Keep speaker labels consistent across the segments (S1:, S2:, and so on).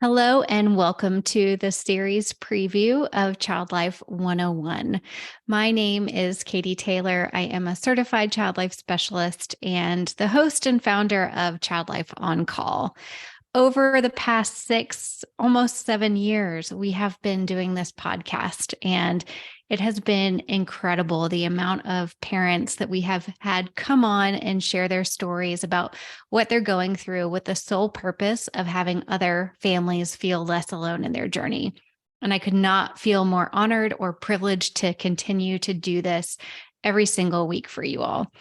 S1: Hello and welcome to the series preview of Child Life 101. My name is Katie Taylor. I am a certified child life specialist and the host and founder of Child Life On Call. Over the past 6, almost 7 years, we have been doing this podcast, and it has been incredible the amount of parents that we have had come on and share their stories about what they're going through with the sole purpose of having other families feel less alone in their journey. And I could not feel more honored or privileged to continue to do this every single week for you all.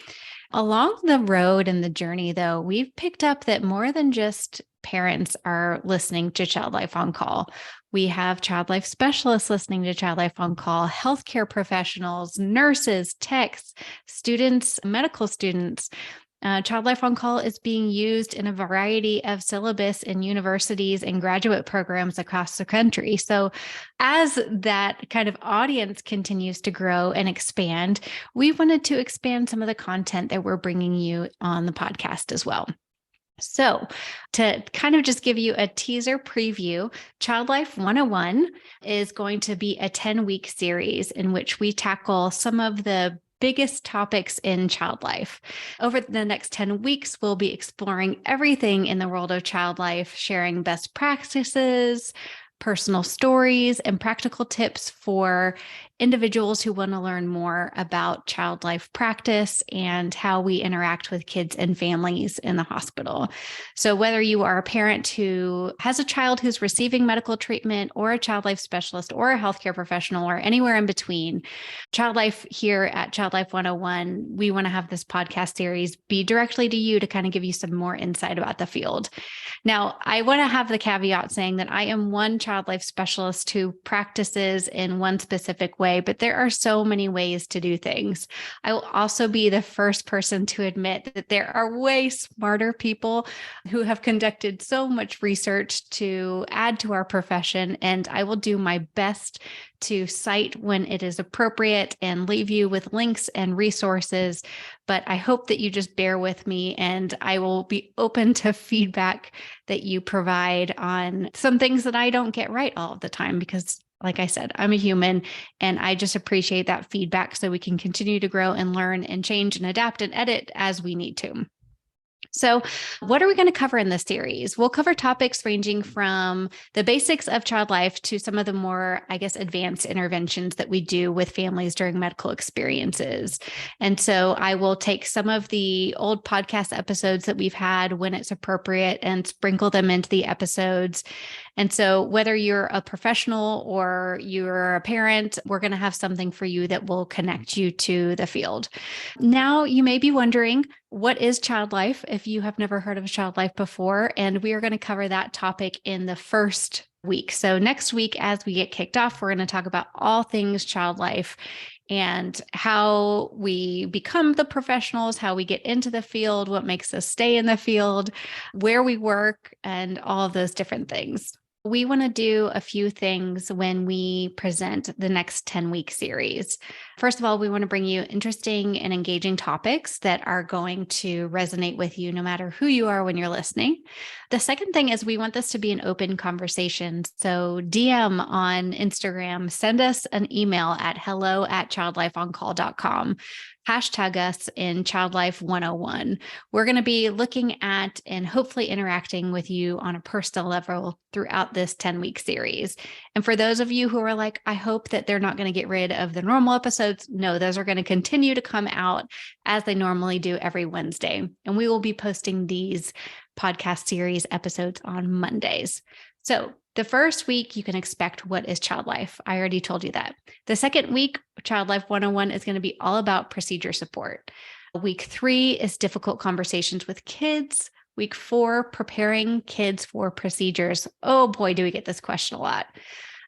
S1: Along the road and the journey, though, we've picked up that more than just parents are listening to Child Life On Call. We have child life specialists listening to Child Life On Call, healthcare professionals, nurses, techs, students, medical students. Child Life On Call is being used in a variety of syllabus in universities and graduate programs across the country. So as that kind of audience continues to grow and expand, we wanted to expand some of the content that we're bringing you on the podcast as well. So to kind of just give you a teaser preview, Child Life 101 is going to be a 10-week series in which we tackle some of the biggest topics in child life. Over the next 10 weeks, we'll be exploring everything in the world of child life, sharing best practices, personal stories, and practical tips for individuals who want to learn more about child life practice and how we interact with kids and families in the hospital. So whether you are a parent who has a child who's receiving medical treatment or a child life specialist or a healthcare professional or anywhere in between, Child Life here at Child Life 101, we want to have this podcast series be directly to you to kind of give you some more insight about the field. Now, I want to have the caveat saying that I am one child life specialist who practices in one specific way, but there are so many ways to do things. I will also be the first person to admit that there are way smarter people who have conducted so much research to add to our profession, and I will do my best to cite when it is appropriate and leave you with links and resources. But I hope that you just bear with me, and I will be open to feedback that you provide on some things that I don't get right all of the time, because like I said, I'm a human and I just appreciate that feedback so we can continue to grow and learn and change and adapt and edit as we need to. So what are we going to cover in this series? We'll cover topics ranging from the basics of child life to some of the more, advanced interventions that we do with families during medical experiences. And so I will take some of the old podcast episodes that we've had when it's appropriate and sprinkle them into the episodes. And so whether you're a professional or you're a parent, we're going to have something for you that will connect you to the field. Now, you may be wondering, what is child life if you have never heard of child life before? And we are going to cover that topic in the first week. So next week, as we get kicked off, we're going to talk about all things child life and how we become the professionals, how we get into the field, what makes us stay in the field, where we work, and all of those different things. We want to do a few things when we present the next 10-week series. First of all, we want to bring you interesting and engaging topics that are going to resonate with you no matter who you are when you're listening. The second thing is we want this to be an open conversation. So DM on Instagram, send us an email at hello@childlifeoncall.com. Hashtag us in Child Life 101. We're going to be looking at and hopefully interacting with you on a personal level throughout this 10-week series. And for those of you who are like, I hope that they're not going to get rid of the normal episodes. No, those are going to continue to come out as they normally do every Wednesday. And we will be posting these podcast series episodes on Mondays. So the first week, you can expect what is child life. I already told you that. The second week, Child Life 101 is going to be all about procedure support. Week 3 is difficult conversations with kids. Week 4, preparing kids for procedures. Oh boy, do we get this question a lot.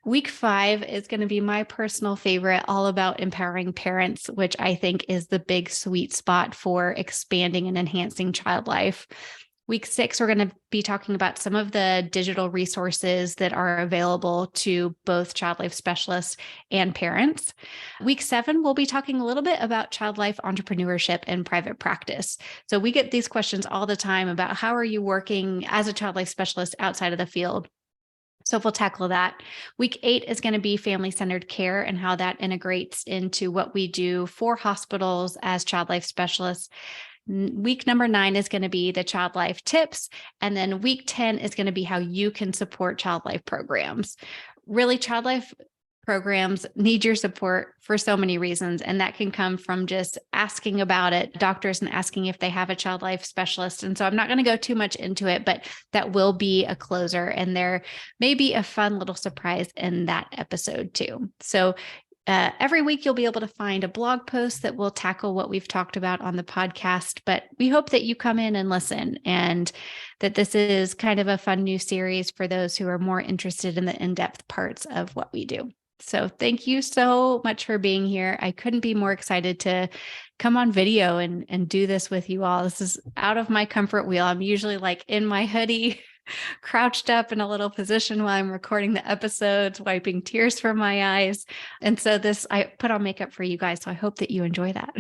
S1: Week 5 is going to be my personal favorite, all about empowering parents, which I think is the big sweet spot for expanding and enhancing child life. Week 6, we're going to be talking about some of the digital resources that are available to both child life specialists and parents. Week 7, we'll be talking a little bit about child life entrepreneurship and private practice. So we get these questions all the time about how are you working as a child life specialist outside of the field? So we'll tackle that. Week 8 is going to be family-centered care and how that integrates into what we do for hospitals as child life specialists. Week number 9 is going to be the child life tips. And then week 10 is going to be how you can support child life programs. Really, child life programs need your support for so many reasons. And that can come from just asking about it, doctors and asking if they have a child life specialist. And so I'm not going to go too much into it, but that will be a closer. And there may be a fun little surprise in that episode too. So every week, you'll be able to find a blog post that will tackle what we've talked about on the podcast. But we hope that you come in and listen, and that this is kind of a fun new series for those who are more interested in the in-depth parts of what we do. So thank you so much for being here. I couldn't be more excited to come on video and do this with you all. This is out of my comfort wheel. I'm usually like in my hoodie, crouched up in a little position while I'm recording the episodes, wiping tears from my eyes. And so I put on makeup for you guys. So I hope that you enjoy that.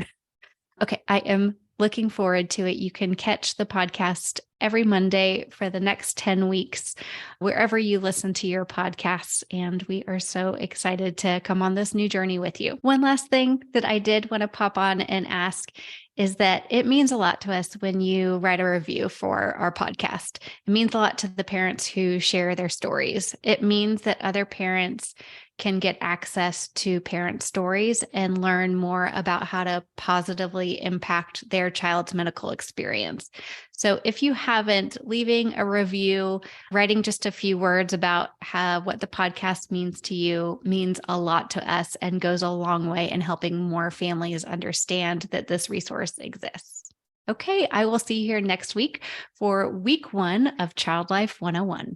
S1: Okay. I am looking forward to it. You can catch the podcast every Monday for the next 10 weeks, wherever you listen to your podcasts. And we are so excited to come on this new journey with you. One last thing that I did want to pop on and ask is that it means a lot to us when you write a review for our podcast. It means a lot to the parents who share their stories. It means that other parents can get access to parent stories and learn more about how to positively impact their child's medical experience. So if you haven't, leaving a review, writing just a few words about what the podcast means to you means a lot to us and goes a long way in helping more families understand that this resource exists. Okay, I will see you here next week for week 1 of Child Life 101.